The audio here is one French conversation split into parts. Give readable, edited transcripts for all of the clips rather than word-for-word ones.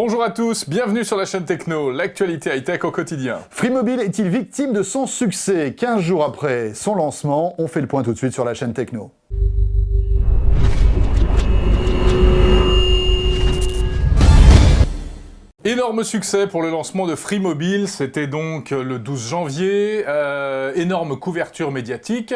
Bonjour à tous, bienvenue sur la chaîne Techno, l'actualité high-tech au quotidien. Free Mobile est-il victime de son succès? 15 jours après son lancement, on fait le point tout de suite sur la chaîne Techno. Énorme succès pour le lancement de Free Mobile, c'était donc le 12 janvier, énorme couverture médiatique.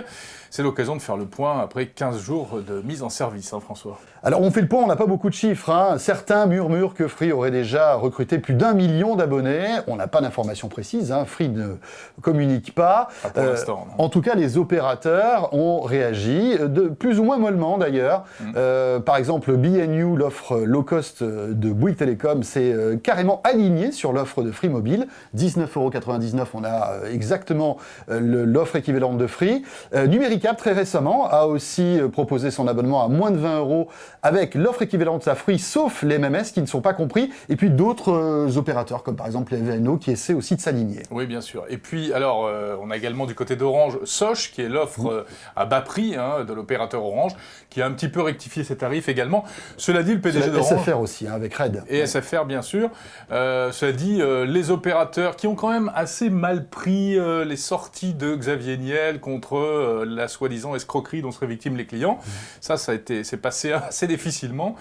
C'est l'occasion de faire le point après 15 jours de mise en service, François. Alors on fait le point, on n'a pas beaucoup de chiffres. Certains murmurent que Free aurait déjà recruté plus d'1 million d'abonnés. On n'a pas d'informations précises, Free ne communique pas. Pour l'instant. En tout cas, les opérateurs ont réagi, de plus ou moins mollement d'ailleurs. Par exemple, BNU, l'offre low cost de Bouygues Telecom, s'est carrément aligné sur l'offre de Free Mobile. 19,99 €, on a exactement l'offre équivalente de Free. Numéricable, très récemment, a aussi proposé son abonnement à moins de 20 € avec l'offre équivalente à Free, sauf les MMS qui ne sont pas compris, et puis d'autres opérateurs, comme par exemple les VNO, qui essaient aussi de s'aligner. Oui, bien sûr. Et puis, alors, on a également du côté d'Orange, Sosh, qui est l'offre à bas prix de l'opérateur Orange, qui a un petit peu rectifié ses tarifs également. Cela dit, le PDG d'Orange... SFR aussi, avec Red. Et SFR, bien sûr. Cela dit, les opérateurs qui ont quand même assez mal pris les sorties de Xavier Niel contre la soi-disant escroquerie dont seraient victimes les clients. C'est passé assez difficilement.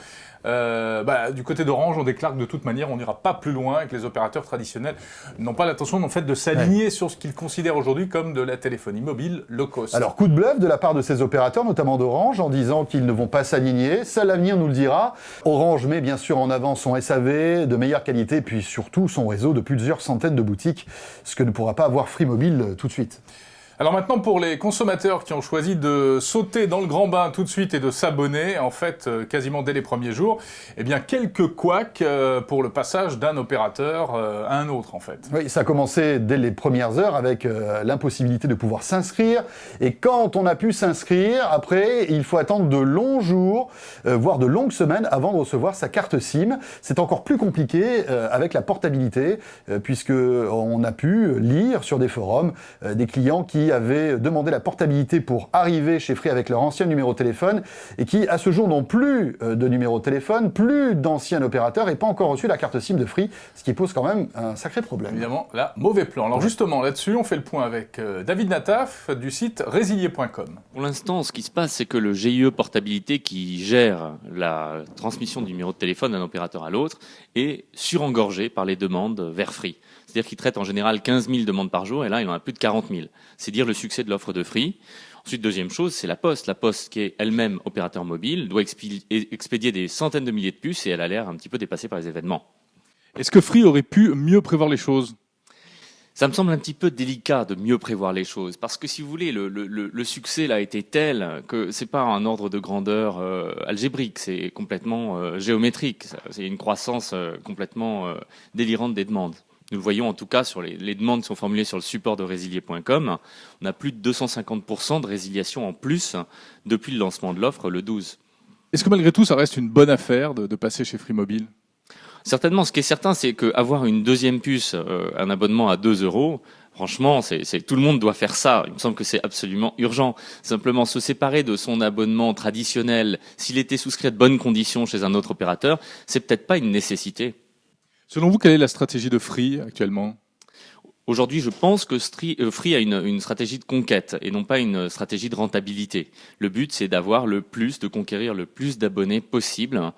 Du côté d'Orange, on déclare que de toute manière, on n'ira pas plus loin, que les opérateurs traditionnels n'ont pas l'intention en fait, de s'aligner sur ce qu'ils considèrent aujourd'hui comme de la téléphonie mobile low cost. Alors, coup de bluff de la part de ces opérateurs, notamment d'Orange, en disant qu'ils ne vont pas s'aligner. Ça, l'avenir nous le dira. Orange met bien sûr en avant son SAV de meilleure qualité, puis surtout son réseau de plusieurs centaines de boutiques, ce que ne pourra pas avoir Free Mobile tout de suite. Alors maintenant, pour les consommateurs qui ont choisi de sauter dans le grand bain tout de suite et de s'abonner, en fait, quasiment dès les premiers jours, eh bien, quelques couacs pour le passage d'un opérateur à un autre, en fait. Oui, ça a commencé dès les premières heures avec l'impossibilité de pouvoir s'inscrire. Et quand on a pu s'inscrire, après, il faut attendre de longs jours, voire de longues semaines avant de recevoir sa carte SIM. C'est encore plus compliqué avec la portabilité, puisque on a pu lire sur des forums des clients qui avaient demandé la portabilité pour arriver chez Free avec leur ancien numéro de téléphone et qui, à ce jour, n'ont plus de numéro de téléphone, plus d'ancien opérateur et pas encore reçu la carte SIM de Free, ce qui pose quand même un sacré problème. Évidemment, là, mauvais plan. Alors justement, là-dessus, on fait le point avec David Nataf du site résilier.com. Pour l'instant, ce qui se passe, c'est que le GIE Portabilité qui gère la transmission du numéro de téléphone d'un opérateur à l'autre est surengorgé par les demandes vers Free. C'est-à-dire qu'il traite en général 15 000 demandes par jour, et là, il en a plus de 40 000. C'est dire le succès de l'offre de Free. Ensuite, deuxième chose, c'est la Poste. La Poste, qui est elle-même opérateur mobile, doit expédier des centaines de milliers de puces, et elle a l'air un petit peu dépassée par les événements. Est-ce que Free aurait pu mieux prévoir les choses ? Ça me semble un petit peu délicat de mieux prévoir les choses, parce que si vous voulez, le succès là a été tel que c'est pas un ordre de grandeur algébrique, c'est complètement géométrique. C'est une croissance complètement délirante des demandes. Nous le voyons en tout cas sur les demandes qui sont formulées sur le support de résilier.com. On a plus de 250% de résiliation en plus depuis le lancement de l'offre le 12. Est-ce que malgré tout, ça reste une bonne affaire de passer chez Free Mobile ? Certainement, ce qui est certain, c'est qu'avoir une deuxième puce, un abonnement à 2 €, franchement, tout le monde doit faire ça. Il me semble que c'est absolument urgent. Simplement, se séparer de son abonnement traditionnel, s'il était souscrit à de bonnes conditions chez un autre opérateur, c'est peut-être pas une nécessité. Selon vous, quelle est la stratégie de Free actuellement ? Aujourd'hui, je pense que Free a une stratégie de conquête et non pas une stratégie de rentabilité. Le but, c'est de conquérir le plus d'abonnés possible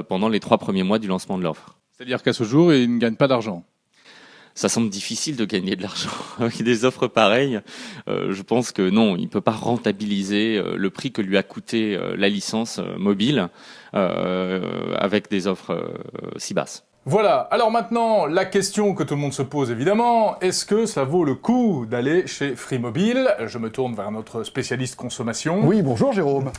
pendant les 3 premiers mois du lancement de l'offre. C'est-à-dire qu'à ce jour, il ne gagne pas d'argent. Ça semble difficile de gagner de l'argent avec des offres pareilles. Je pense que non, il ne peut pas rentabiliser le prix que lui a coûté la licence mobile avec des offres si basses. Voilà, alors maintenant, la question que tout le monde se pose évidemment, est-ce que ça vaut le coup d'aller chez Free Mobile ? Je me tourne vers notre spécialiste consommation. Oui, bonjour Jérôme,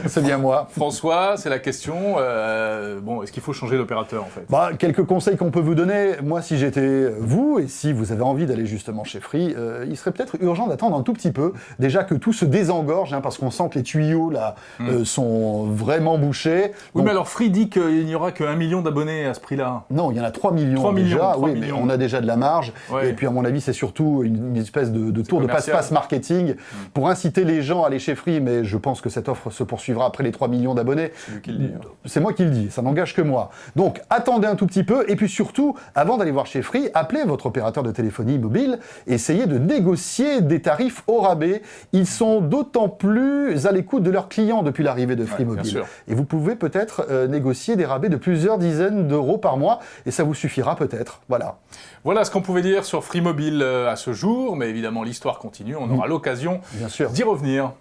c'est bien moi. François, c'est la question, est-ce qu'il faut changer d'opérateur en fait ? Quelques conseils qu'on peut vous donner. Moi, si j'étais vous, et si vous avez envie d'aller justement chez Free, il serait peut-être urgent d'attendre un tout petit peu, déjà que tout se désengorge, parce qu'on sent que les tuyaux là sont vraiment bouchés. Oui, mais alors Free dit qu'il n'y aura que 1 million d'abonnés à ce prix-là. Non, il y en a 3 millions 3 millions, déjà, 3 oui, mais millions. on a déjà de la marge. Ouais. Et puis, à mon avis, c'est surtout une espèce de tour de commercial. passe-passe marketing pour inciter les gens à aller chez Free, mais je pense que cette offre se poursuivra après les 3 millions d'abonnés. C'est lui qui le dit. C'est moi qui le dis, ça n'engage que moi. Donc, attendez un tout petit peu, et puis surtout, avant d'aller voir chez Free, appelez votre opérateur de téléphonie mobile, essayez de négocier des tarifs au rabais. Ils sont d'autant plus à l'écoute de leurs clients depuis l'arrivée de Free Ouais, bien Mobile. sûr. Et vous pouvez peut-être négocier des rabais de plusieurs dizaines d'euros par mois, et ça vous suffira peut-être. Voilà. Voilà ce qu'on pouvait dire sur Free Mobile à ce jour, mais évidemment l'histoire continue, on aura l'occasion Bien sûr. d'y revenir.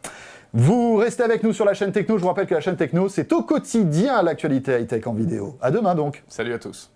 Vous restez avec nous sur la chaîne Techno. Je vous rappelle que la chaîne Techno, c'est au quotidien l'actualité high-tech en vidéo. À demain donc. Salut à tous.